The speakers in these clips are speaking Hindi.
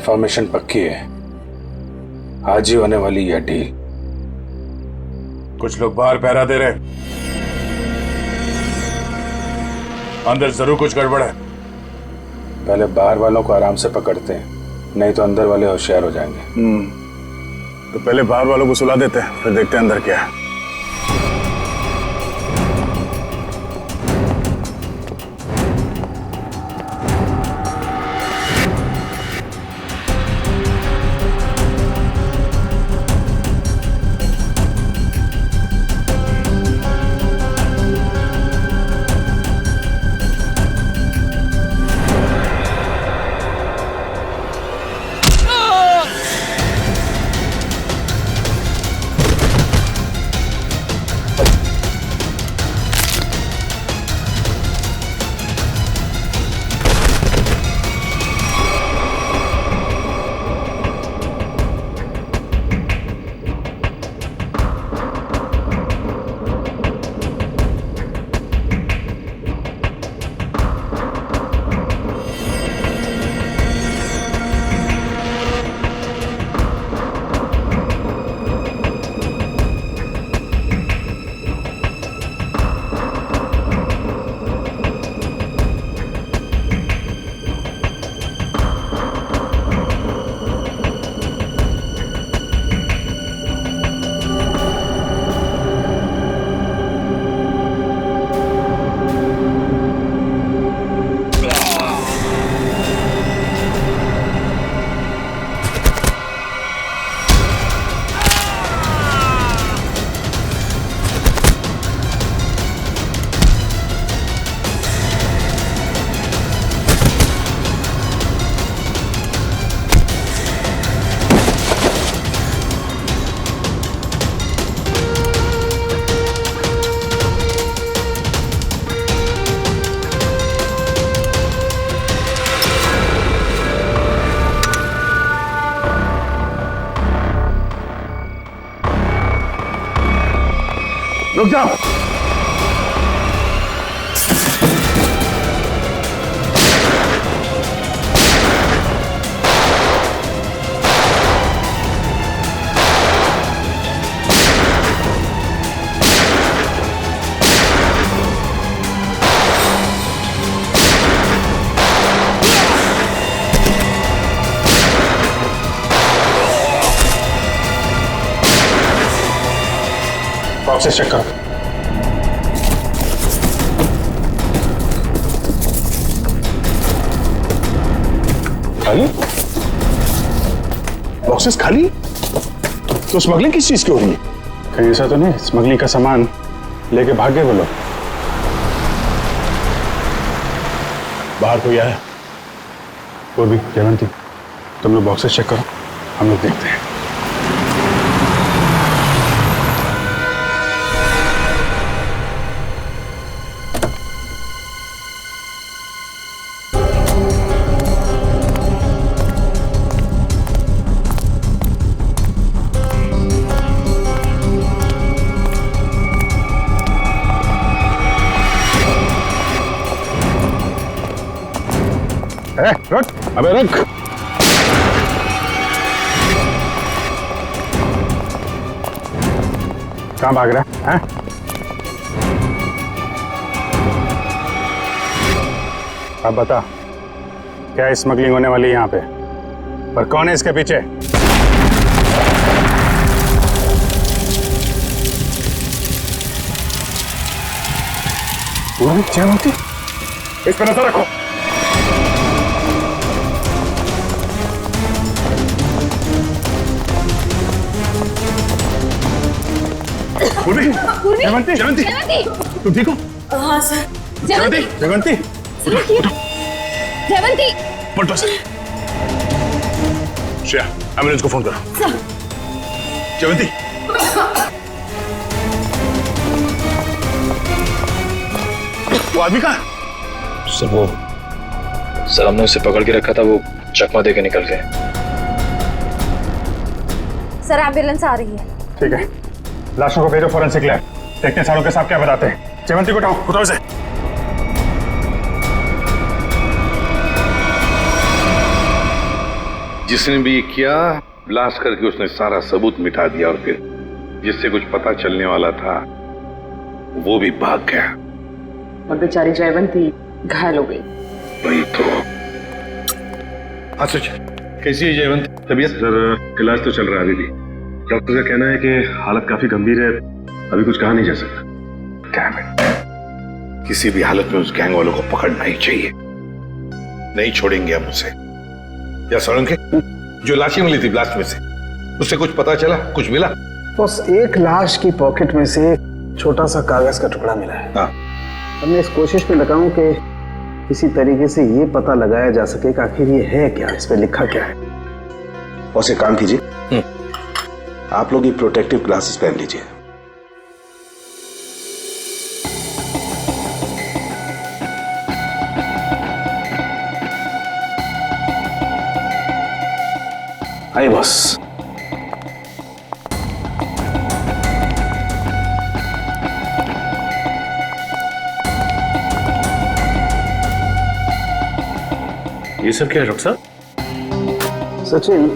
इंफॉर्मेशन पक्की है, आज ही होने वाली यह डील। कुछ लोग बाहर पहरा दे रहे, अंदर जरूर कुछ गड़बड़ है। पहले बाहर वालों को आराम से पकड़ते हैं, नहीं तो अंदर वाले होशियार हो जाएंगे। तो पहले बाहर वालों को सुला देते हैं, फिर देखते हैं अंदर क्या है। रुक जाओ। बॉक्सेस चेक करो। खाली बॉक्सेस खाली, तो स्मगलिंग किस चीज की हो रही है? कहीं ऐसा तो नहीं स्मगलिंग का सामान लेके भाग गए वो लोग? बाहर कोई आया? वो भी जयवंती, तुम लोग बॉक्सेस चेक करो, हम लोग देखते हैं। रुक, अबे रुक। कहाँ भाग रहा है? अब बता, क्या स्मगलिंग होने वाली है यहाँ पे? पर कौन है इसके पीछे? जयवंती, इस पर नजर रखो। जयवंती, जयवंती, तुम ठीक हो? हाँ सर। जयवंती, जयवंती, जयवंती, पलटो सर। श्रेया, एम्बुलेंस को फोन करो। सर। जयवंती, वो आदमी कहाँ? सर हमने उसे पकड़ के रखा था, वो चकमा दे के निकल गए। सर एम्बुलेंस आ रही है। ठीक है, लाशों को भेजो फॉरेंसिक लैब, देखते हैं सारों के साथ क्या बताते हैं। जयवंती को उठाओ से। जिसने भी ये किया, ब्लास्ट करके उसने सारा सबूत मिटा दिया और फिर जिससे कुछ पता चलने वाला था वो भी भाग गया। और बेचारी जयवंती घायल हो गई। वही तो। हाँ सच, कैसी है जयवंत? तबीयत? सर इलाज तो चल रहा है अभी भी। डॉक्टर का कहना है कि हालत काफी गंभीर है, अभी कुछ कहा नहीं जा सकता। Damn it. किसी भी हालत में उस गैंग वालों को पकड़ना ही चाहिए। नहीं छोड़ेंगे हम उसे। या सोलंके, जो लाशें मिली थी ब्लास्ट में से, उससे कुछ पता चला? कुछ मिला? बस एक लाश की पॉकेट में से छोटा सा कागज का टुकड़ा मिला है। हाँ। अब मैं इस कोशिश में लगा हूं कि किसी तरीके से ये पता लगाया जा सके कि आखिर ये है क्या, इस पे लिखा क्या है। और एक काम कीजिए, आप लोग ये प्रोटेक्टिव ग्लासेस पहन लीजिए। आइए बॉस। ये सब क्या है डॉक्टर साहब? सचिन,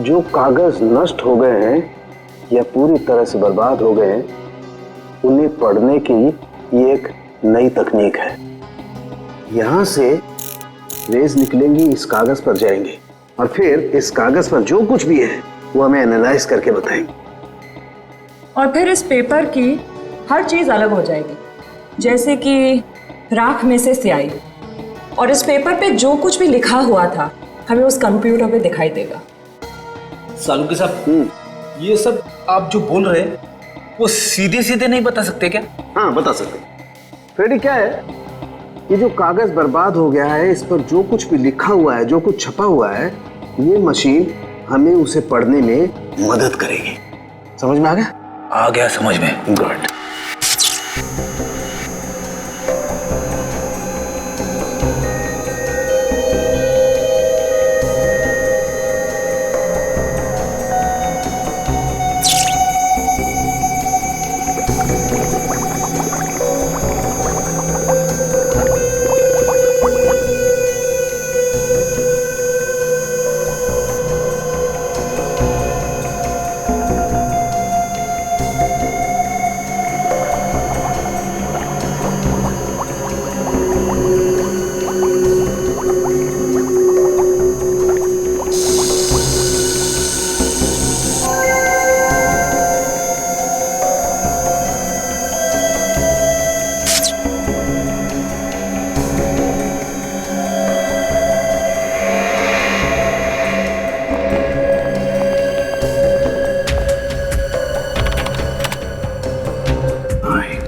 जो कागज नष्ट हो गए हैं या पूरी तरह से बर्बाद हो गए हैं, उन्हें पढ़ने की ये एक नई तकनीक है। यहां से रेज निकलेंगी, इस कागज पर जाएंगे और फिर इस कागज पर जो कुछ भी है वो हमें एनालाइज करके बताएंगे। और फिर इस पेपर की हर चीज अलग हो जाएगी, जैसे कि राख में से स्याही। और इस पेपर पे जो कुछ भी लिखा हुआ था हमें उस कंप्यूटर पे दिखाई देगा। सालुंके साहब, ये सब आप जो बोल रहे हैं वो सीधे सीधे नहीं बता सकते क्या? हाँ बता सकते। फ्रेडी, क्या है ये जो कागज बर्बाद हो गया है, इस पर जो कुछ भी लिखा हुआ है, जो कुछ छपा हुआ है, ये मशीन हमें उसे पढ़ने में मदद करेगी। समझ में आ गया? आ गया समझ में। गुड।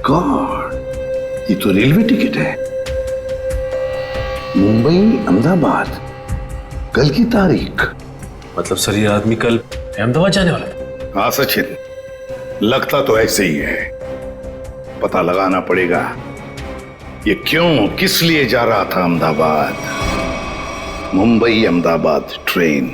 गॉड, ये तो रेलवे टिकट है। मुंबई अहमदाबाद, कल की तारीख। मतलब सर ये आदमी कल अहमदाबाद जाने वाला था? हाँ सचिन, लगता तो ऐसे ही है। पता लगाना पड़ेगा ये क्यों, किस लिए जा रहा था अहमदाबाद। मुंबई अहमदाबाद ट्रेन।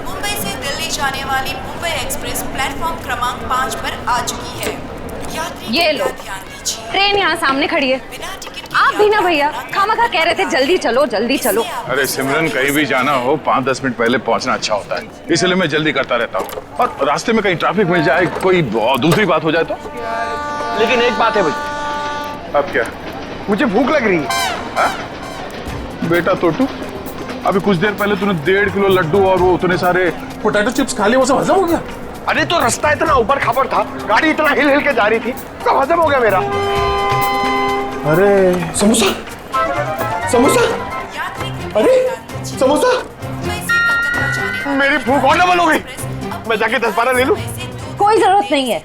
मुंबई से दिल्ली जाने वाली मुंबई एक्सप्रेस प्लेटफॉर्म क्रमांक 5 पर आ चुकी है। यात्री ये लो, ध्यान दीजिए। ट्रेन यहाँ सामने खड़ी है। बिना टिकट आप भी ना भैया, खामखा कह रहे थे जल्दी चलो जल्दी चलो। अरे सिमरन, कहीं भी जाना हो 5-10 मिनट पहले पहुंचना अच्छा होता है, इसलिए मैं जल्दी करता रहता हूँ। और रास्ते में कहीं ट्रैफिक मिल जाए, कोई दूसरी बात हो जाए तो। लेकिन एक बात है भाई। अब क्या? मुझे भूख लग रही है। हा? बेटा तोटू, अभी कुछ देर पहले तूने 1.5 किलो लड्डू और वो उतने सारे पोटैटो चिप्स खा लिए, वो सब हजम हो गया? अरे तो रास्ता इतना ऊपर खापर था, गाड़ी इतना हिल हिल के जा रही थी, सब हजम हो गया मेरा। अरे समोसा, समोसा, अरे समोसा, मेरी भूख और डबल हो गई। मैं जाके 10-12 ले लूं? कोई जरूरत नहीं है।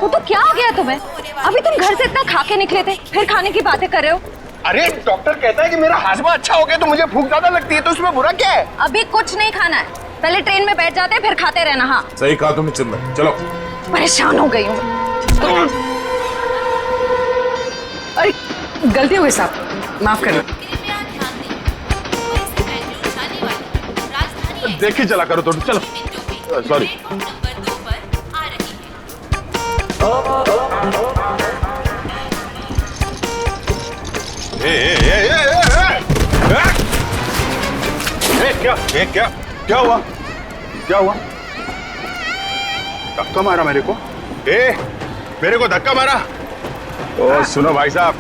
वो तो क्या हो गया तुम्हें? अभी तुम घर से इतना खा के निकले थे, फिर खाने की बातें कर रहे हो। अरे डॉक्टर कहता है कि मेरा हाजमा अच्छा हो गया तो मुझे भूख ज्यादा लगती है, तो उसमें बुरा क्या है? अभी कुछ नहीं खाना है, पहले ट्रेन में बैठ जाते फिर खाते रहना। हाँ सही कहा तुमने सिमरन, चलो। परेशान हो गई हूँ। अरे गलती हो गई साहब, माफ करिए। देख के चला करो तोटू, चलो। सॉरी। क्या हुआ? क्या हुआ? धक्का मारा मेरे को? मेरे को धक्का मारा? ओ सुनो भाई साहब,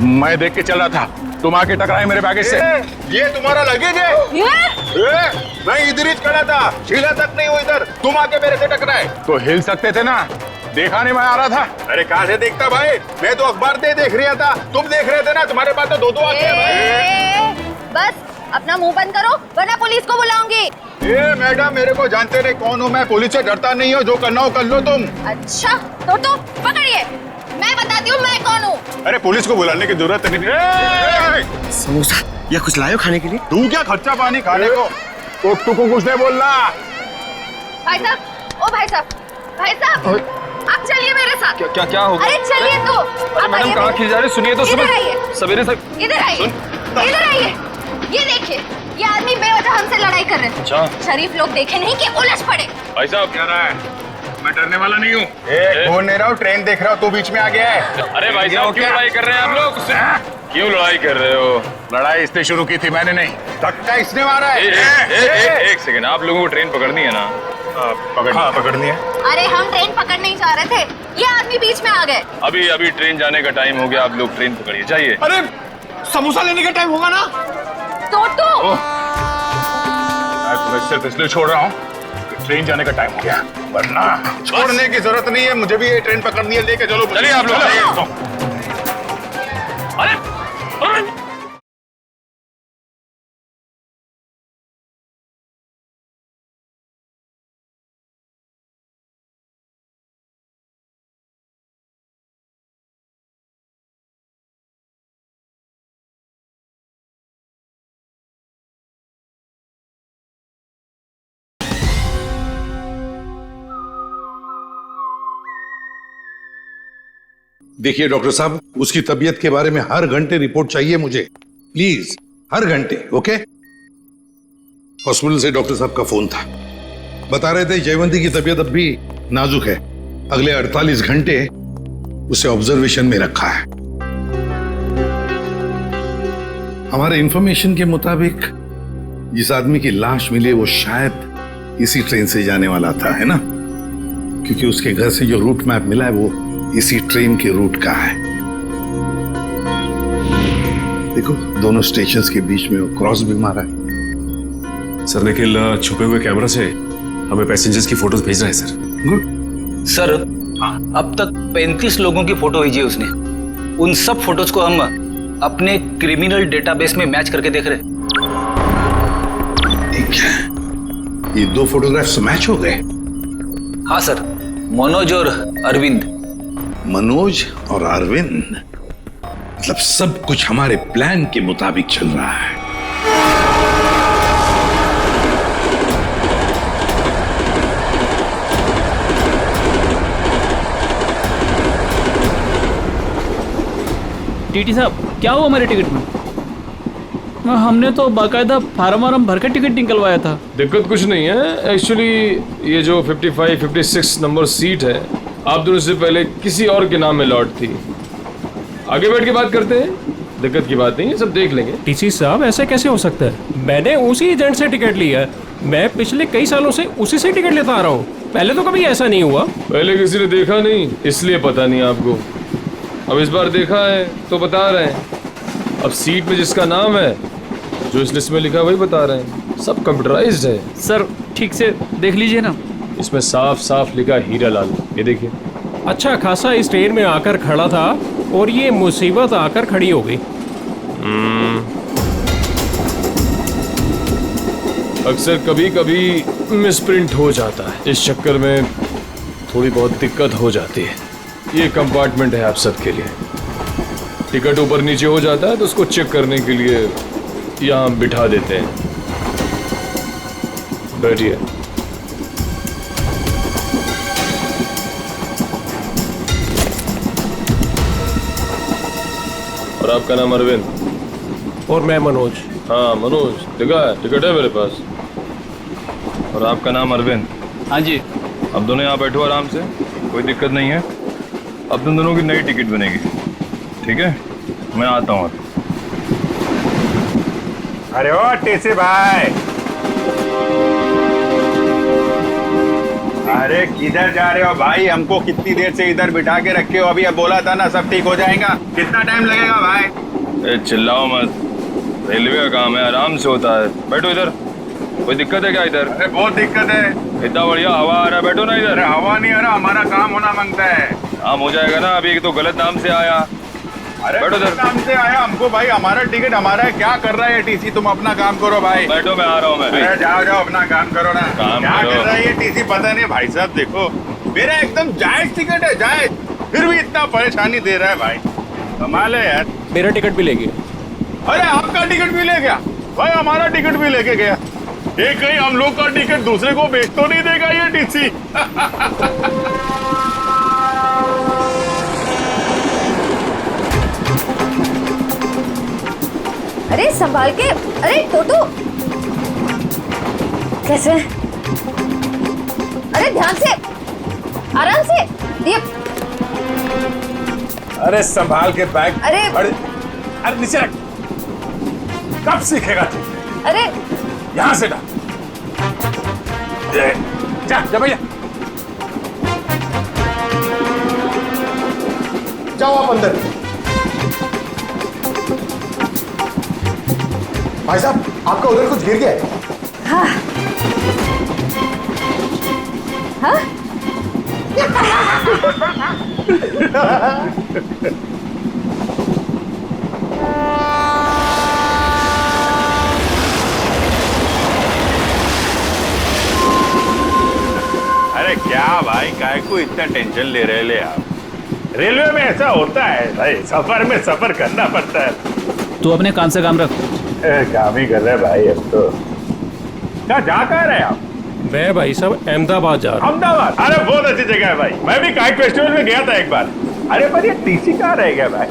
मैं देख के चल रहा था, तुम आके टकराए मेरे बैगेज से। ये तुम्हारा लगेज है? मैं इधर ही खड़ा था, हिला तक नहीं हुआ इधर, तुम आके मेरे से टकराए। तो हिल सकते थे ना, देखा नहीं मैं आ रहा था। अरे कहाँ से देखता भाई, मैं तो अखबार देख रहा था, तुम देख रहे थे ना, तुम्हारे पास तो दो आंखें हैं भाई। बस अपना मुंह बंद करो वरना पुलिस को बुलाऊंगी। मैडम मेरे को जानते नहीं कौन हूँ मैं, पुलिस से डरता नहीं हो, जो करना हो कर लो तुम। अच्छा तो पकड़िए, मैं बताती हूँ मैं कौन हूँ। अरे पुलिस को बुलाने की जरूरत नहीं। समोसा या कुछ लायो खाने के लिए? तू क्या खर्चा पानी खाने को? तो को कुछ नहीं बोलना। भाई साहब आप चलिए मेरे साथ। क्या हो गया? अरे चलिए तो। अरे मैडम कहाँ खींच जा रहे? सुनिए तो सवेरे से। इधर आइए, ये देखिए, ये आदमी बेवजह हमसे लड़ाई कर रहे हैं। अच्छा। शरीफ लोग देखे नहीं कि उलझ पड़े। भाई साहब क्या रहा है? मैं डरने वाला नहीं हूँ। बोल नहीं रहा हूँ, ट्रेन देख रहा हूँ, तू बीच में आ गया है। अरे भाई साहब क्यों लड़ाई कर रहे हैं आप लोग? क्यों लड़ाई कर रहे हो? लड़ाई इसने शुरू की थी, मैंने नहीं। धक्का इसने मारा है। एक सेकंड, आप लोगों को ट्रेन पकड़नी है ना? पकड़नी है। अरे हम ट्रेन पकड़ने ही जा रहे थे, ये आदमी बीच में आ गए। अभी ट्रेन जाने का टाइम हो गया, आप लोग ट्रेन पकड़िए, जाइए। अरे समोसा लेने का टाइम होगा ना? तो मैं तुम्हें सिर्फ इसलिए छोड़ रहा हूँ कि ट्रेन जाने का टाइम हो गया, वरना छोड़ने की जरूरत नहीं है, मुझे भी ये ट्रेन पकड़नी है, लेके चलो। चलिए आप लोग। अरे देखिए डॉक्टर साहब, उसकी तबीयत के बारे में हर घंटे रिपोर्ट चाहिए मुझे, प्लीज, हर घंटे। ओके? हॉस्पिटल से डॉक्टर साहब का फोन था, बता रहे थे जयवंती की तबीयत अब भी नाजुक है, अगले 48 घंटे उसे ऑब्जर्वेशन में रखा है। हमारे इंफॉर्मेशन के मुताबिक जिस आदमी की लाश मिली वो शायद इसी ट्रेन से जाने वाला था, है ना? क्योंकि उसके घर से जो रूट मैप मिला है वो इसी ट्रेन के रूट का है। देखो दोनों स्टेशंस के बीच में वो क्रॉस भी मारा है। सर लेकिन छुपे हुए कैमरा से हमें पैसेंजर्स की फोटोज भेज रहे हैं सर। गुड सर अब तक 35 लोगों की फोटो भेजी है उसने, उन सब फोटोज को हम अपने क्रिमिनल डेटाबेस में मैच करके देख रहे हैं। ठीक है, ये 2 फोटोग्राफ्स मैच हो गए? हाँ सर, मनोज और अरविंद। मनोज और अरविंद, मतलब सब कुछ हमारे प्लान के मुताबिक चल रहा है। टीटी साहब क्या हुआ हमारे टिकट में? हमने तो बाकायदा फार्म भर के टिकट निकलवाया था। दिक्कत कुछ नहीं है एक्चुअली, ये जो 55-56 नंबर सीट है आप दोनों से पहले किसी और के नाम में लॉट थी। आगे बैठ के बात करते हैं, दिक्कत की बात नहीं है, सब देख लेंगे। टीसी साहब ऐसे कैसे हो सकता है? मैंने उसी एजेंट से टिकट लिया है, मैं पिछले कई सालों से उसी से टिकट लेता आ रहा हूँ, पहले तो कभी ऐसा नहीं हुआ। पहले किसी ने देखा नहीं इसलिए पता नहीं आपको, अब इस बार देखा है तो बता रहे हैं। अब सीट में जिसका नाम है, जो इस लिस्ट में लिखा वही बता रहे हैं, सब कंप्यूटराइज्ड है। सर ठीक से देख लीजिए ना, इसमें साफ साफ लिखा हीरा लाल, ये देखिए। अच्छा खासा इस ट्रेन में आकर खड़ा था और ये मुसीबत आकर खड़ी हो गई। अक्सर कभी कभी मिसप्रिंट हो जाता है, इस चक्कर में थोड़ी बहुत दिक्कत हो जाती है। ये कंपार्टमेंट है आप सबके लिए, टिकट ऊपर नीचे हो जाता है तो उसको चेक करने के लिए यहाँ बिठा देते हैं। बैठिए। और आपका नाम अरविंद? और मैं मनोज। हाँ मनोज, टिकट है मेरे पास। और आपका नाम अरविंद? हाँ जी। अब दोनों यहाँ बैठो आराम से, कोई दिक्कत नहीं है। अब तुम दोनों की नई टिकट बनेगी, ठीक है? मैं आता हूँ। अरे ओ टीसी भाई, अरे किधर जा रहे हो भाई? हमको कितनी देर से इधर बिठा के रखे हो? अभी अब बोला था ना सब ठीक हो जाएगा। कितना टाइम लगेगा भाई? चिल्लाओ मत, रेलवे का काम है, आराम से होता है। बैठो इधर। कोई दिक्कत है क्या इधर? अरे बहुत दिक्कत है। इतना बढ़िया हवा आ रहा है, बैठो ना इधर। अरे हवा नहीं आ रहा, हमारा काम होना मांगता है। काम हो जाएगा ना, अभी तो गलत नाम से आया। अरे बैठो गलत नाम से आया हमको भाई, हमारा टिकट हमारा है। क्या कर रहा है ये टीसी? तुम अपना काम करो भाई। बैठो, मैं आ रहा हूँ। मैं अरे जाओ जाओ अपना काम करो ना। काम क्या करो। कर रहा है ये टीसी पता नहीं। भाई साहब देखो, मेरा एकदम जायज टिकट है, जायज, फिर भी इतना परेशानी दे रहा है भाई। कमाल है यार। मेरा टिकट भी ले गया। अरे आपका टिकट भी ले गया भाई? हमारा टिकट भी लेके गया। ये कहीं हम लोग का टिकट दूसरे को बेच तो नहीं देगा ये टीसी? अरे संभाल के। अरे टोटो, कैसे? अरे ध्यान से, आराम से। ये अरे संभाल के बैग। अरे अरे नीचे रख। कब सीखेगा तू? अरे यहां से डाल। जा जा भैया। जाओ आप अंदर। भाई साहब, आपका उधर कुछ गिर गया है। हाँ हाँ। अरे क्या भाई, काहे को इतना टेंशन ले रहे ले आप? रेलवे में ऐसा होता है भाई, सफर में सफर करना पड़ता है। तू अपने कान से काम रख। काम ही कर रहे भाई अब तो। क्या जा कहाँ रहे आप? मैं भाई साहब अहमदाबाद जा रहा हूँ। अहमदाबाद? अरे बहुत अच्छी जगह है भाई, मैं भी काइट फेस्टिवल में गया था एक बार। अरे पर ये टीसी कहाँ रह गया भाई?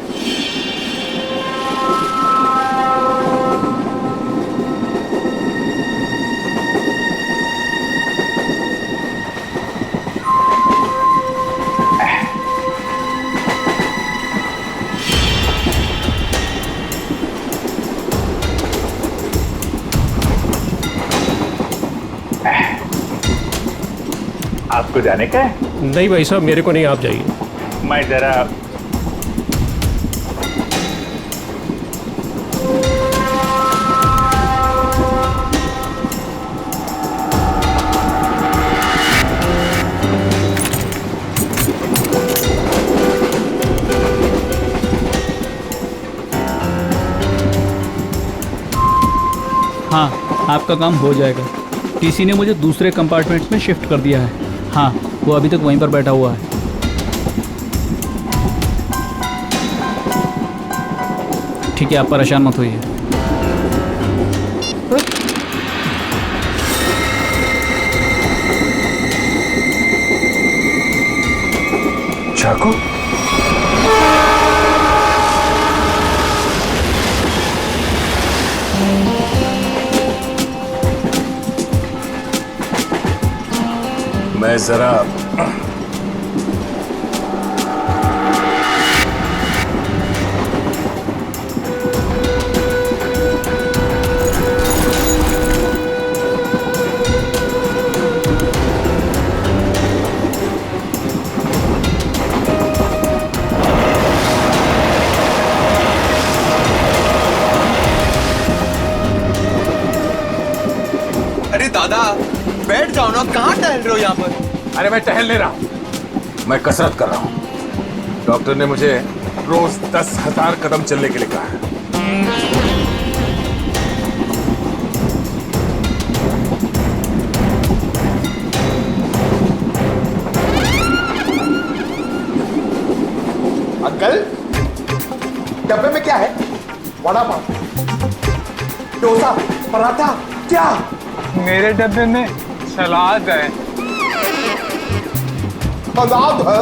आपको जाने का है? नहीं भाई साहब, मेरे को नहीं, आप जाइए। मैं जरा हाँ, आपका काम हो जाएगा। टीसी ने मुझे दूसरे कंपार्टमेंट में शिफ्ट कर दिया है। हाँ, वो अभी तक वहीं पर बैठा हुआ है। ठीक है, आप परेशान मत होइए। चाकू? मैं जरा अरे दादा, बैठ जाओ ना, कहाँ टहल रहे हो यहाँ पर? अरे मैं टहल नहीं रहा हूं, मैं कसरत कर रहा हूं। डॉक्टर ने मुझे रोज 10,000 कदम चलने के लिए कहा है। अंकल, डब्बे में क्या है? वड़ा पाव, डोसा, पराठा, क्या? मेरे डब्बे में सलाद है। सलाद है?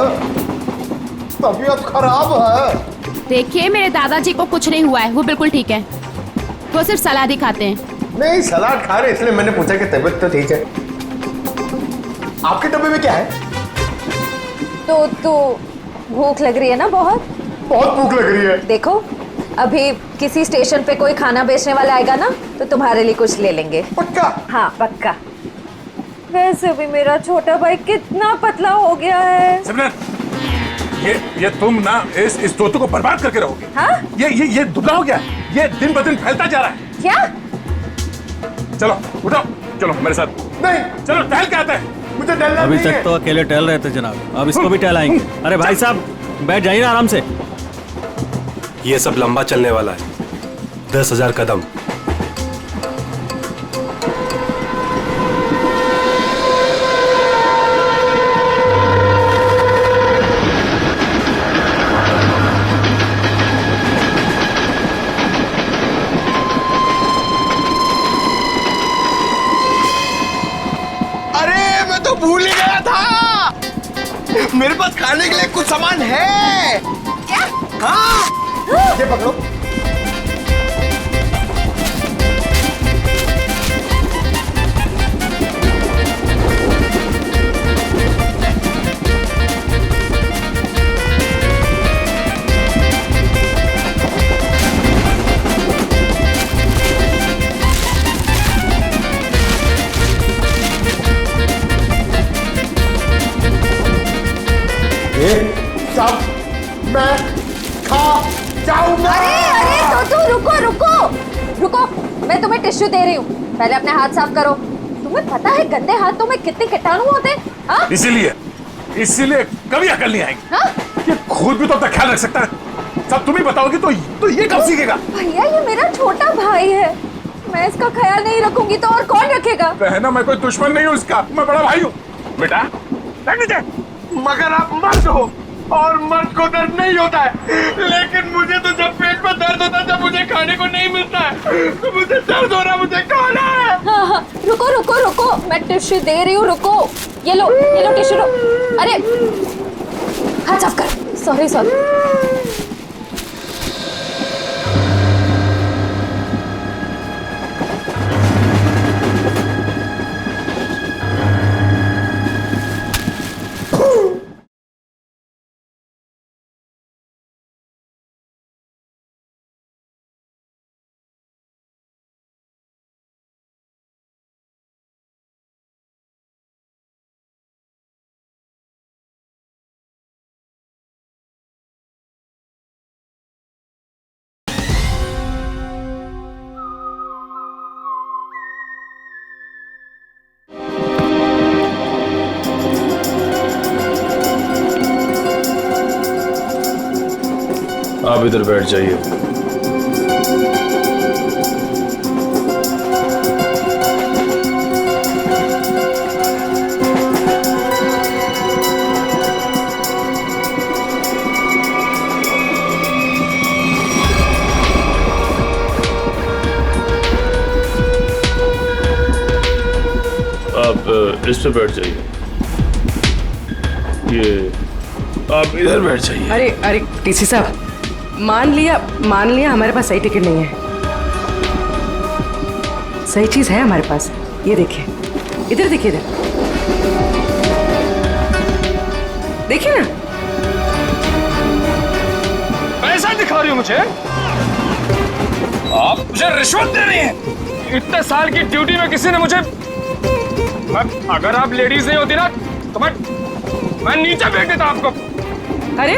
तबीयत खराब है। देखिए, मेरे दादाजी को कुछ नहीं हुआ है, वो बिल्कुल ठीक है। वो सिर्फ सलाद ही खाते हैं। नहीं, सलाद खा रहे इसलिए मैंने पूछा कि तबीयत तो ठीक है। आपके डब्बे में क्या है? तो भूख लग रही है ना? बहुत भूख लग रही है। देखो, अभी किसी स्टेशन पे कोई खाना बेचने वाला आएगा ना, तो तुम्हारे लिए कुछ ले लेंगे। पक्का? हाँ पक्का। वैसे भी मेरा छोटा भाई कितना पतला हो गया है। सिमरन, ये तुम ना इस तोते को बर्बाद करके रहोगे। हाँ? ये दुबला हो गया है। ये दिन ब दिन फैलता जा रहा है। क्या? चलो उठो, चलो मेरे साथ। नहीं, चलो टहल के आते हैं। मुझे डरना अभी नहीं तक तो अकेले टहल रहे थे जनाब, अब इसको भी टहलाएंगे। अरे भाई साहब बैठ जाइए ना आराम से। ये सब लंबा चलने वाला है, 10,000 कदम। अरे मैं तो भूल ही गया था, मेरे पास खाने के लिए कुछ सामान है। क्या? हाँ, ये पकड़ो। सब मैं खा जाऊंगा। अरे तो रुको, मैं तुम्हें टिश्यू दे रही हूँ, पहले अपने हाथ साफ करो। तुम्हें पता है गंदे हाथों में कितने कीटाणु होते हैं? हाँ? इसीलिए कभी अकल नहीं आएगी। हाँ? ये खुद भी तो अपना ख्याल रख सकता है, सब तुम ही बताओगी तो ये कब सीखेगा? भैया ये मेरा छोटा भाई है, मैं इसका ख्याल नहीं रखूंगी तो और कौन रखेगा? बहना, मैं कोई दुश्मन नहीं हूँ इसका, मैं बड़ा भाई हूँ। बेटा मगर आप मर्द हो और मर्द को दर्द नहीं होता है, लेकिन मुझे तो जब पेट में दर्द होता है, जब मुझे खाने को नहीं मिलता है, तो मुझे दर्द हो रहा, मुझे खाना है। हाँ, रुको, मैं टिश्यू दे रही हूँ, रुको। ये लो टिश्यू लो। अरे हाथ साफ कर। सॉरी। आप इधर बैठ जाइए। आप इस पे बैठ जाइए। ये आप इधर बैठ जाइए। अरे टीसी साहब, मान लिया हमारे पास सही टिकट नहीं है। सही चीज है हमारे पास, ये देखिए, इधर देखिए, देखिए ना। पैसा दिखा रही हो मुझे? आप मुझे रिश्वत दे रही हैं। इतने साल की ड्यूटी में किसी ने मुझे, अगर आप लेडीज नहीं होती ना तो मैं नीचे फेंक देता आपको। अरे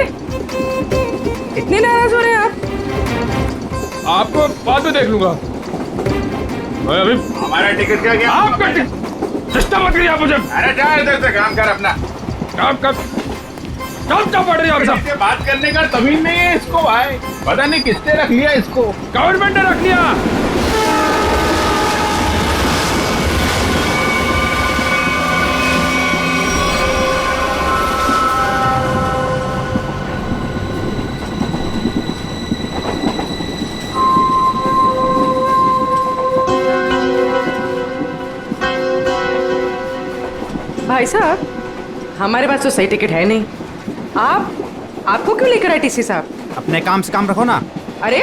इतने नाराज हो रहे हैं आप? आपको बाद में देख लूंगा। मैं अभी हमारा टिकट का क्या? आपका टिकट सिस्टम मत करिए आप मुझे। अरे जा इधर से, काम कर अपना। काम क्या पड़ रही है आप सब? बात करने का तमीज नहीं है इसको भाई, पता नहीं किसने रख लिया इसको। गवर्नमेंट ने रख लिया। भाई साहब, हमारे पास तो सही टिकट है नहीं। आपको क्यों लेकर आए टीसी साहब? अपने काम से काम रखो ना। अरे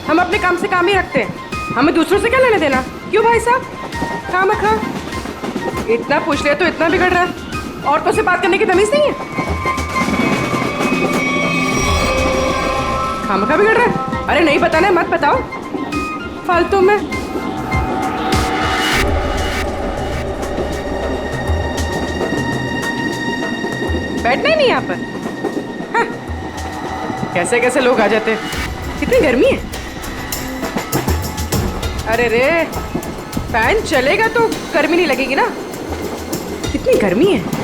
हम अपने काम से काम ही रखते हैं, हमें दूसरों से क्या लेने देना? क्यों भाई साहब, काम रखा, इतना पूछ लिया तो इतना बिगड़ रहा है। औरतों से बात करने की तमीज नहीं है? खामखा बिगड़ रहा है। अरे नहीं बताना है, मत बताओ फालतू में। बैठना ही नहीं यहाँ पर। हाँ। कैसे कैसे लोग आ जाते हैं। कितनी गर्मी है। अरे रे, फैन चलेगा तो गर्मी नहीं लगेगी ना। कितनी गर्मी है।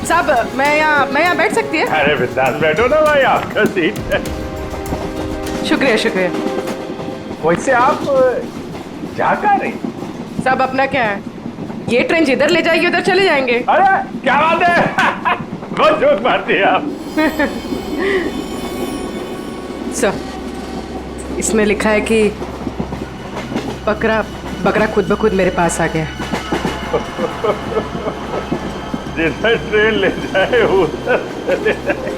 साहब मैं यहाँ बैठ सकती है? अरे बिंदास बैठो ना भाई, आपका सीट है। शुक्रिया शुक्रिया। वैसे आप जा कहाँ रही? साहब अपना क्या है, ये ट्रेन जिधर ले जाएगी उधर चले जाएंगे। अरे क्या बात है। बहुत जोक मारती है आप। सर इसमें लिखा है कि बकरा खुद ब खुद मेरे पास आ गया। जिधर ट्रेन ले जाए उधर चले जाए।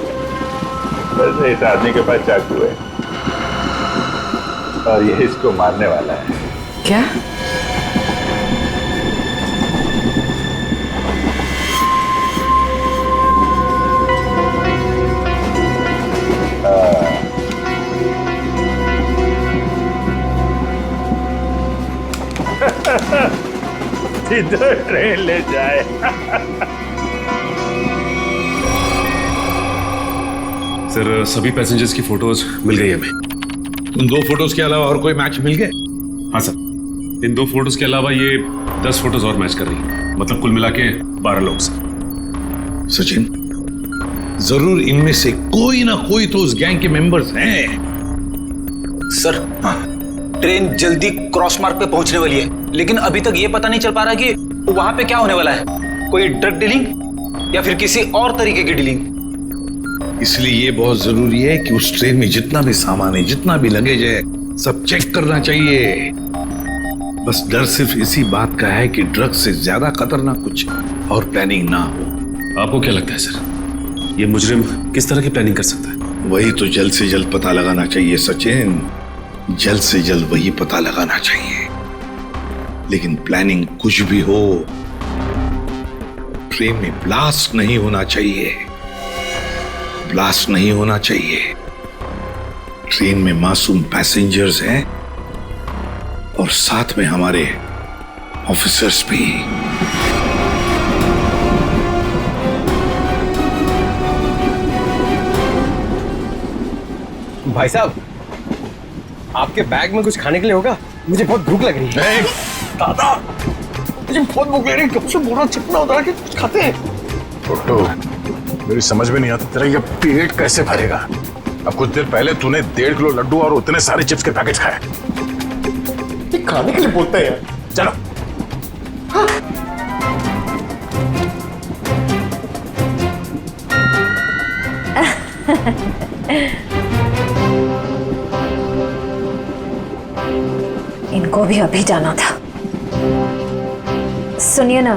वैसे इस आदमी के पास चाकू है और ये इसको मारने वाला है। क्या? जिधर ट्रेन ले जाए। सर सभी पैसेंजर्स की फोटोज मिल गई हमें। उन 2 फोटोज के अलावा और कोई मैच मिल गए? हाँ सर, इन 2 फोटोज के अलावा ये 10 फोटोज और मैच कर रही है। मतलब कुल मिला के 12 लोग सर। सचिन, जरूर इनमें से कोई ना कोई तो उस गैंग के मेंबर्स हैं। सर ट्रेन जल्दी क्रॉस मार्क पे पहुंचने वाली है, लेकिन अभी तक ये पता नहीं चल पा रहा कि वहां पे क्या होने वाला है। कोई ड्रग डीलिंग या फिर किसी और तरीके की डीलिंग। इसलिए ये बहुत जरूरी है कि उस ट्रेन में जितना भी सामान है, जितना भी लगेज है, सब चेक करना चाहिए। बस डर सिर्फ इसी बात का है कि ड्रग से ज्यादा खतरनाक कुछ और प्लानिंग ना हो। आपको क्या लगता है सर, ये मुजरिम किस तरह की प्लानिंग कर सकता है? वही तो जल्द से जल्द पता लगाना चाहिए सचिन, जल्द से जल्द वही पता लगाना चाहिए। लेकिन प्लानिंग कुछ भी हो, ट्रेन में ब्लास्ट नहीं होना चाहिए। ब्लास्ट नहीं होना चाहिए। ट्रेन में मासूम पैसेंजर्स हैं और साथ में हमारे ऑफिसर्स भी। भाई साहब, आपके बैग में कुछ खाने के लिए होगा? मुझे बहुत भूख लग रही है। दादा, मुझे बहुत भूख लग रही है। कब से बोला चिपना उधर के कुछ खाते हैं। छोटू, मेरी समझ में नहीं आता तेरा ये पेट कैसे भरेगा। अब कुछ देर पहले तूने 1.5 किलो लड्डू और उतने सारे चिप्स के पैकेट खाए। ये खाने के लिए बोलते हैं। चलो। इनको भी अभी जाना था। सुनिए ना,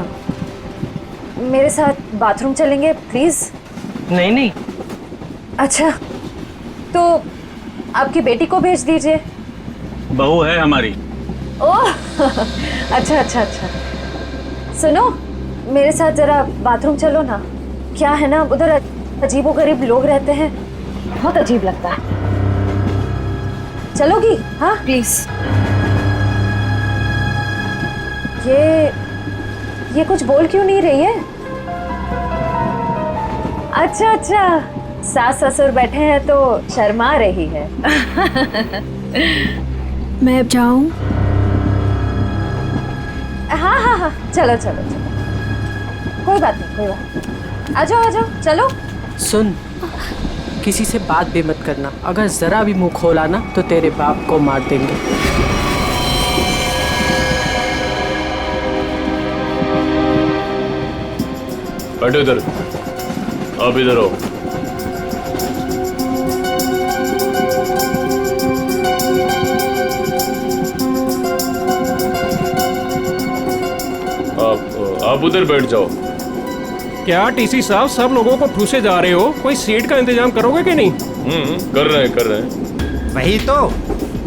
मेरे साथ बाथरूम चलेंगे प्लीज? नहीं नहीं। अच्छा, तो आपकी बेटी को भेज दीजिए। बहू है हमारी। ओह अच्छा अच्छा अच्छा। सुनो, मेरे साथ जरा बाथरूम चलो ना। क्या है ना, उधर अजीबोगरीब लोग रहते हैं, बहुत अजीब लगता है। चलोगी? हाँ प्लीज। ये कुछ बोल क्यों नहीं रही है? अच्छा अच्छा, सास ससुर बैठे हैं तो शर्मा रही है। मैं अब जाऊं? हाँ हाँ हाँ, चलो चलो चलो, कोई बात नहीं, कोई बात नहीं। आ जाओ आ जाओ, चलो। सुन, किसी से बात भी मत करना। अगर जरा भी मुंह खोला ना तो तेरे बाप को मार देंगे। बैठो इधर, आप इधर आओ। आप उधर बैठ जाओ। क्या टीसी साहब सब लोगों को ठूसे जा रहे हो? कोई सीट का इंतजाम करोगे कि नहीं? कर रहे हैं। वही तो,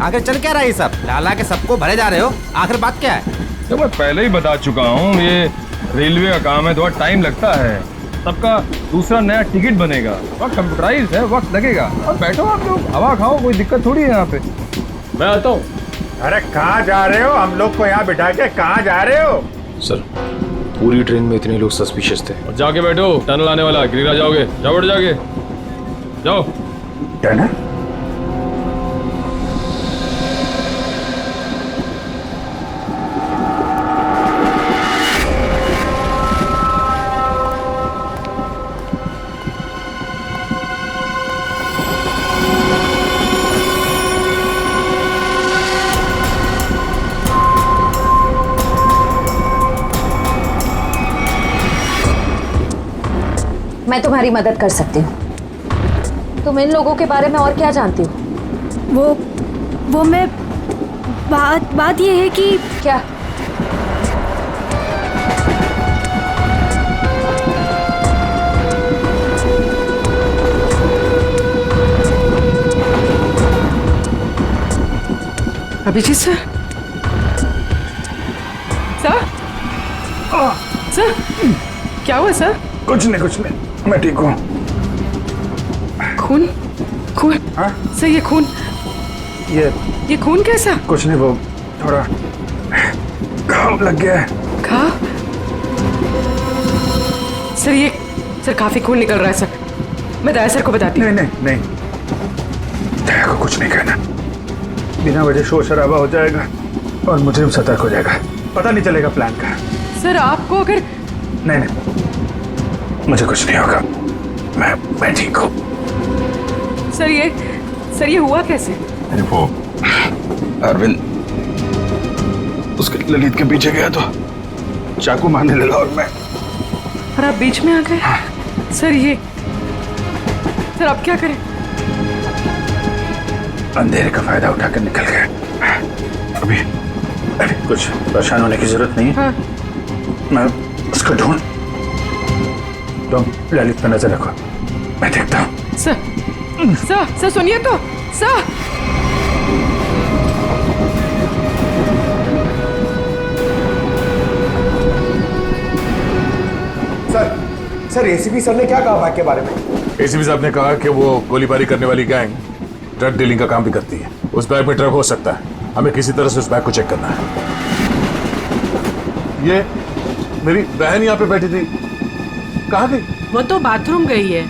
आखिर चल क्या रहा है सब? लाला के सबको भरे जा रहे हो, आखिर बात क्या है? तो मैं पहले ही बता चुका हूँ, ये रेलवे का काम है, थोड़ा टाइम लगता है। सबका दूसरा नया टिकट बनेगा और कंप्यूटराइज है, वक्त लगेगा। और बैठो आप लोग, हवा खाओ, कोई दिक्कत थोड़ी है यहाँ पे। मैं आता हूँ। अरे कहाँ जा रहे हो? हम लोग को यहाँ बिठा के कहाँ जा रहे हो? सर, पूरी ट्रेन में इतने लोग सस्पिशियस थे। और जाके बैठो, टनल आने वाला, गिरिरा जाओगे। जाओ बैठ, जाके जाओ। टनल? मैं तुम्हारी मदद कर सकती हूँ। तुम इन लोगों के बारे में और क्या जानती हो? वो मैं बात ये है कि क्या? अभिजीत सर, सर क्या हुआ सर? कुछ नहीं, मैं ठीक हूँ। खून? हाँ? सर ये खून, ये खून कैसा? कुछ नहीं, वो थोड़ा घाव लग गया है। घाव? सर काफी खून निकल रहा है सर। मैं दया सर को बताती हूँ। नहीं, दया को कुछ नहीं कहना। बिना वजह शोर शराबा हो जाएगा और मुझे सतर्क हो जाएगा, पता नहीं चलेगा प्लान का। सर आपको अगर नहीं, मुझे कुछ नहीं होगा, मैं ठीक हूँ। सर ये हुआ कैसे? अरे वो अरविंद उसके ललित के पीछे गया तो चाकू मारने लगा और आप बीच में आ गए? सर आप क्या करें? अंधेरे का फायदा उठाकर निकल गए। अभी कुछ परेशान होने की जरूरत नहीं है। हाँ। मैं उसको ढूंढ, तुम ललित पर नजर रखो, मैं देखता हूँ। सर सुनिए तो, सर एसीपी सर ने क्या कहा बाइक के बारे में? एसीपी साहब ने कहा कि वो गोलीबारी करने वाली गैंग ड्रग डीलिंग का काम भी करती है। उस बैग में ड्रग हो सकता है, हमें किसी तरह से उस बैग को चेक करना है। ये मेरी बहन यहाँ पे बैठी थी, कहाँ गई? वो तो बाथरूम गई है,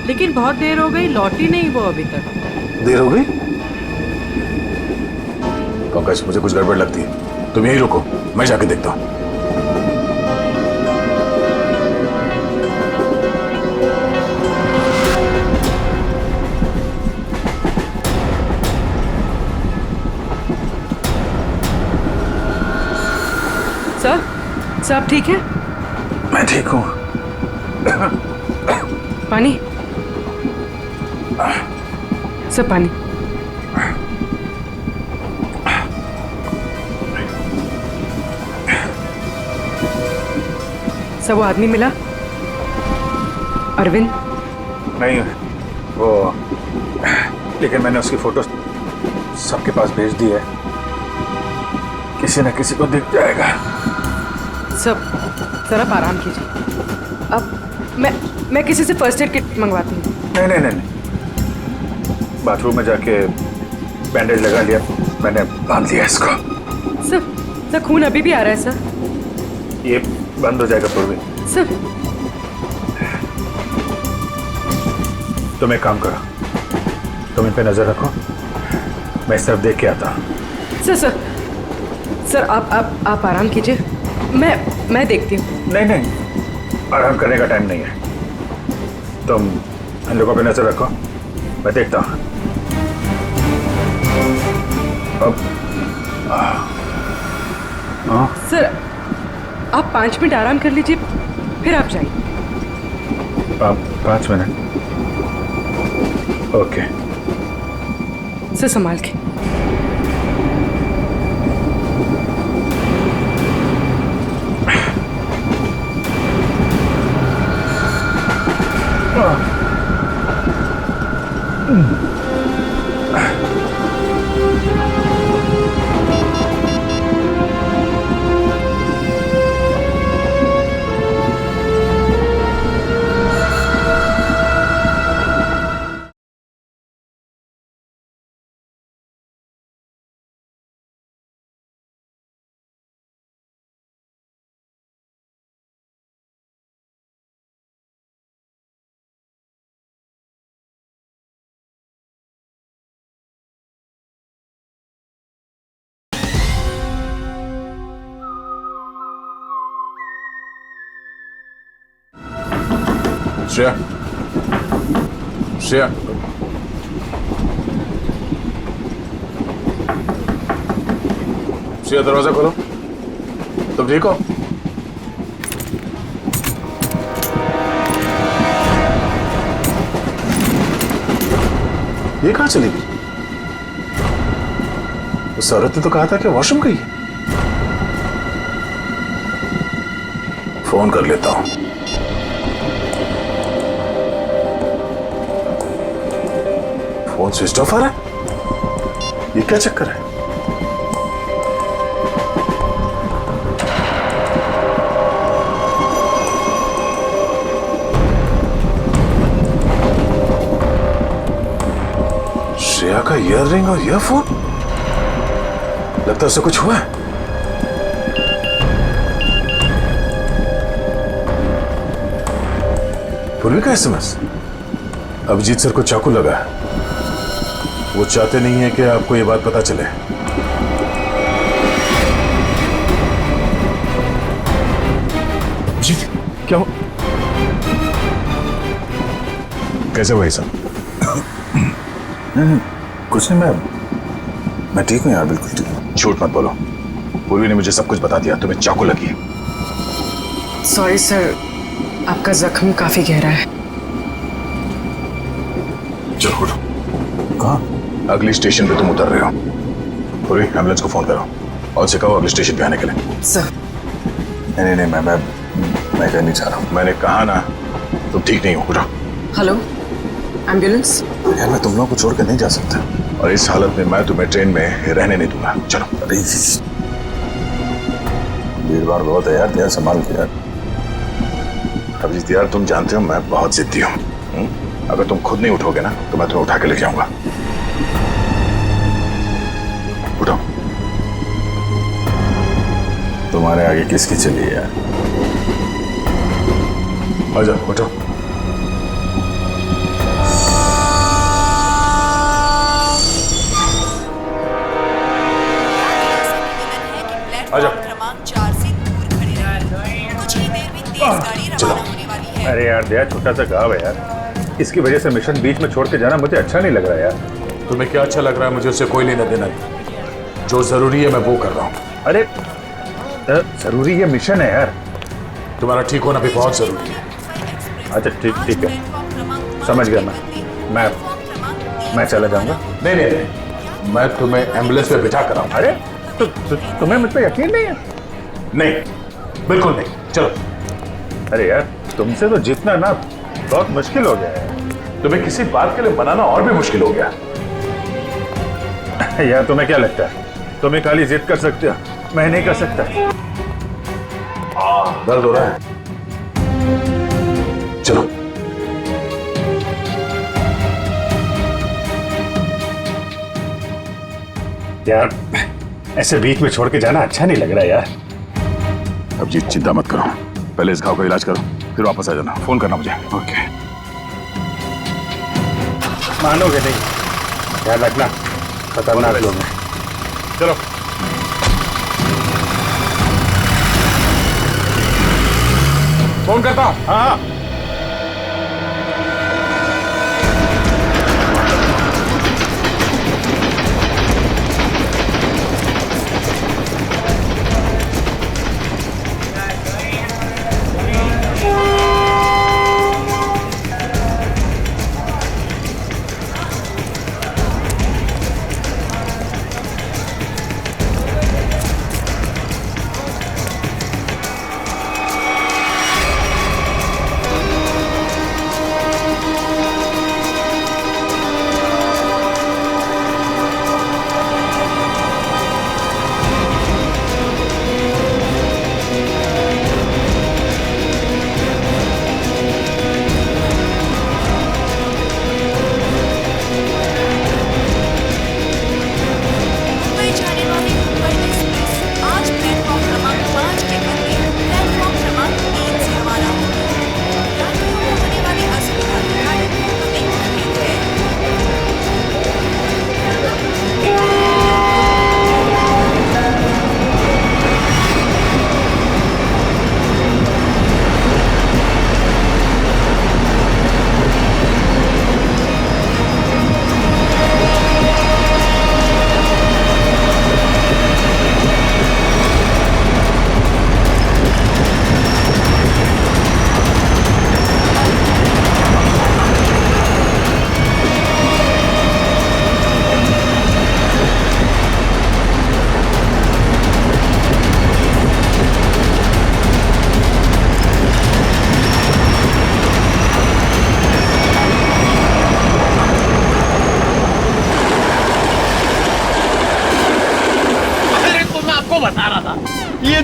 लेकिन बहुत देर हो गई, लौटी नहीं वो अभी तक। देर हो गई? पंकज, मुझे कुछ गड़बड़ लगती है, तुम यहीं रुको, मैं जाके देखता हूँ। सर आप ठीक है? मैं ठीक हूँ। पानी? सर पानी। सर वो आदमी मिला? अरविंद? नहीं, वो लेकिन मैंने उसकी फोटो सबके पास भेज दी है, किसी न किसी को दिख जाएगा। सर आप आराम कीजिए। अब मैं किसी से फर्स्ट एड किट मंगवाती हूँ। नहीं, बाथरूम में जाके बैंडेज लगा लिया, मैंने बांध लिया इसको। सर खून अभी भी आ रहा है सर। ये बंद हो जाएगा पूर्वी। सर तुम एक काम करो, तुम इन पे नजर रखो, मैं इस तरफ देख के आता हूँ। सर आप आराम कीजिए, मैं देखती हूँ। नहीं, आराम करने का टाइम नहीं है, तुम इन लोगों पे नजर रखो, मैं देखता हूँ। सर आप 5 मिनट आराम कर लीजिए, फिर आप जाइए। 5 मिनट? ओके। सर संभाल के। श्रेया, श्रेया, श्रेया दरवाजा खोलो। तुम ठीक हो? ये कहाँ चली गई? उस औरत ने तो कहा था कि वॉशरूम गई है। फोन कर लेता हूं। फोन स्विच ऑफ आ रहा है। ये क्या चक्कर है? श्रेया का ईयररिंग और ईयरफोन, लगता है उससे कुछ हुआ है। पूर्वी का एसएमएस। अभिजीत सर को चाकू लगा है। वो चाहते नहीं है कि आपको ये बात पता चले। जी क्या हो? कैसे भाई साहब? नहीं, कुछ नहीं, मैं ठीक हूँ यार, बिल्कुल ठीक हूँ। झूठ मत बोलो। पूर्वी ने मुझे सब कुछ बता दिया। तुम्हें चाकू लगी है। सॉरी सर, आपका जख्म काफी गहरा है। चलो उठो। कहाँ? अगली स्टेशन पे तुम उतर रहे हो। पूर्वी एम्बुलेंस को फोन करो और उसे कहो अगले स्टेशन पे आने के लिए। सर नहीं, मैं कहीं नहीं चाह रहा हूँ। मैंने कहा ना, तुम ठीक नहीं हो। उठो। Hello, ambulance. यार मैं तुम लोगों को छोड़कर नहीं जा सकता, और इस हालत में मैं तुम्हें ट्रेन में रहने नहीं दूंगा। चलो। भीड़ भाड़ बहुत है यार, संभाल के यार। अभिजीत यार, तुम जानते हो मैं बहुत जिद्दी हूँ। अगर तुम खुद नहीं उठोगे ना तो मैं तुम्हें उठा के ले जाऊंगा। उठो। तुम्हारे आगे किसकी चली है यार? आ जाओ, उठो। क्रमांक 4 से दूर खड़े रहें। कुछ ही देर में तेज गाड़ी रवाना होने वाली है। अरे यार दया, छोटा सा गाँव है यार, इसकी वजह से मिशन बीच में छोड़ के जाना मुझे अच्छा नहीं लग रहा है यार। तुम्हें क्या अच्छा लग रहा है? मुझे उससे कोई लेना देना नहीं। जो जरूरी है मैं वो कर रहा हूँ। अरे जरूरी ये मिशन है यार। तुम्हारा ठीक होना भी बहुत जरूरी है। अच्छा ठीक है, समझ गया। मैं चला जाऊंगा। नहीं, मैं तुम्हें एम्बुलेंस में बिठा कर आऊंगा। अरे तो तुम्हें मुझ पर यकीन नहीं है? नहीं, बिल्कुल नहीं। चलो। अरे यार, तुमसे तो जीतना ना बहुत मुश्किल हो गया है। तुम्हें किसी बात के लिए मनाना और भी मुश्किल हो गया। यार तुम्हें क्या लगता है तुम्हें खाली जिद कर सकते हो, मैं नहीं कर सकता? दर्द हो रहा है। चलो। यार ऐसे बीच में छोड़ के जाना अच्छा नहीं लग रहा यार। अभिजीत चिंता मत करो, पहले इस घाव का इलाज करो, फिर वापस आ जाना। फोन करना मुझे। ओके। मानोगे नहीं, ध्यान रखना, खतरनाक लोग हैं। चलो। फोन करता। हाँ।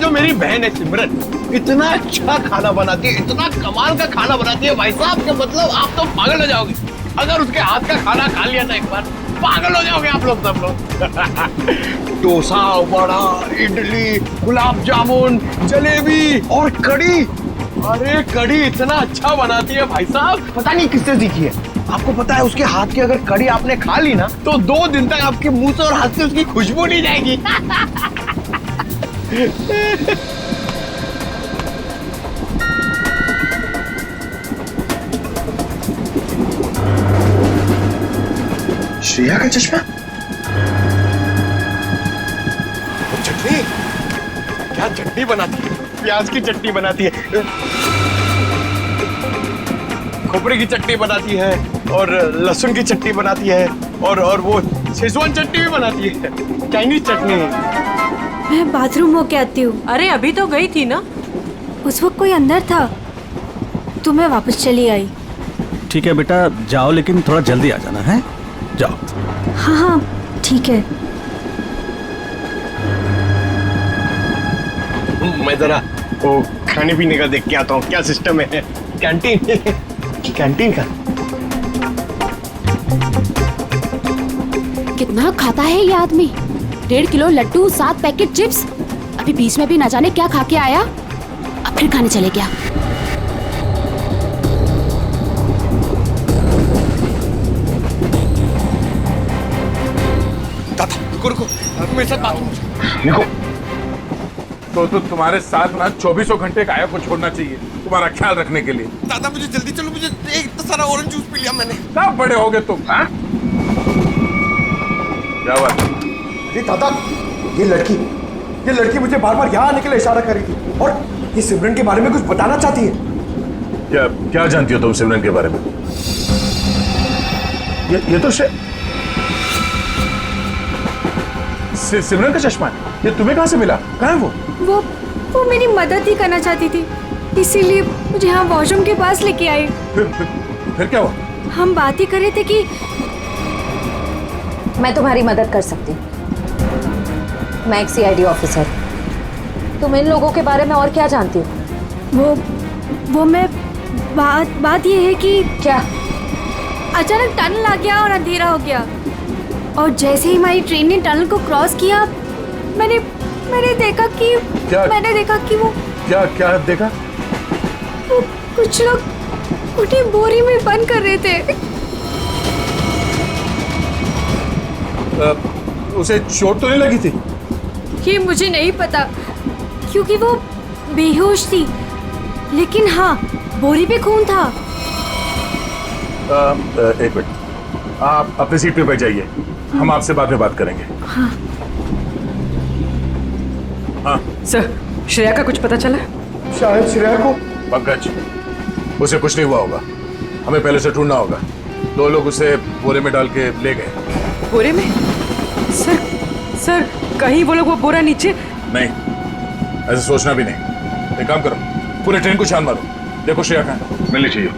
जो मेरी बहन है सिमरन, इतना अच्छा खाना बनाती है, इतना कमाल का खाना बनाती है भाई साहब के मतलब आप तो पागल हो जाओगे। अगर उसके हाथ का खाना खा लिया ना एक बार, पागल हो जाओगे आप लोग सब लोग। डोसा, वड़ा, इडली, गुलाब जामुन, जलेबी और कड़ी। अरे कड़ी इतना अच्छा बनाती है भाई साहब, पता नहीं किससे सीखी है। आपको पता है उसके हाथ की अगर कड़ी आपने खा ली ना तो 2 दिन तक आपके मुंह से और हाथ से उसकी खुशबू नहीं जाएगी। श्रेया का चश्मा? चटनी? क्या चटनी बनाती है? प्याज की चटनी बनाती है, खोपरे की चटनी बनाती है, और लहसुन की चटनी बनाती है, और वो शेजवान चटनी भी बनाती है, चाइनीज चटनी। मैं बाथरूम होके आती हूँ। अरे अभी तो गई थी ना। उस वक्त कोई अंदर था तो मैं वापस चली आई। ठीक है बेटा, जाओ लेकिन थोड़ा जल्दी आ जाना है। जाओ। हाँ हाँ ठीक है। मैं जरा वो खाने पीने का देख के आता हूँ, क्या सिस्टम है कैंटीन कैंटीन का। कितना खाता है ये आदमी? 1.5 किलो लड्डू, 7 पैकेट चिप्स। अभी बीच में भी ना जाने क्या खा के आया, अब फिर खाने चले गया। दादा रुको, मेरे साथ बात निको, तो तुम्हारे साथ ना 24 घंटे गाया को छोड़ना चाहिए तुम्हारा ख्याल रखने के लिए। दादा मुझे जल्दी चलो, मुझे इतना सारा ऑरेंज जूस पी लिया मैंने। कब बड़े हो गए तुम? हाँ क्या बात? अरे दादा, ये लड़की मुझे बार बार यहाँ आने के लिए इशारा कर रही थी, और ये सिमरन के बारे में कुछ बताना चाहती है। क्या जानती हो तुम सिमरन के बारे में? ये तो सिमरन का चश्मा है। ये तुम्हें कहां से मिला? कहां है वो मेरी मदद ही करना चाहती थी, इसीलिए मुझे यहाँ वॉशरूम के पास लेके आई। फिर क्या हुआ? हम बात ही कर रहे थे कि मैं तुम्हारी मदद कर सकती हूँ। मैं एक CID ऑफिसर। तुम इन लोगों के बारे में और क्या जानती हो? वो मैं बात ये है कि क्या अचानक टनल आ गया और अंधेरा हो गया, और जैसे ही हमारी ट्रेन ने टनल को क्रॉस किया, मैंने देखा कि वो क्या देखा? वो कुछ लोग उन्हें बोरी में बंद कर रहे थे। उसे चोट तो नहीं लगी थी? ये मुझे नहीं पता क्योंकि वो बेहोश थी, लेकिन हाँ बोरी पे खून था। एक मिनट, आप अपनी सीट पे बैठ जाइए, हम आपसे बाद में बात करेंगे। हाँ। हाँ सर, श्रेया का कुछ पता चला? शायद श्रेया को। पंकज, उसे कुछ नहीं हुआ होगा, हमें पहले से ढूंढना होगा। 2 लोग उसे बोरे में डाल के ले गए। बोरे में? सर कहीं वो लोग वो बोरा नीचे? नहीं, ऐसे सोचना भी नहीं। एक काम करो, पूरे ट्रेन को छान मारो, देखो श्रेया कहाँ है। मिलनी चाहिए।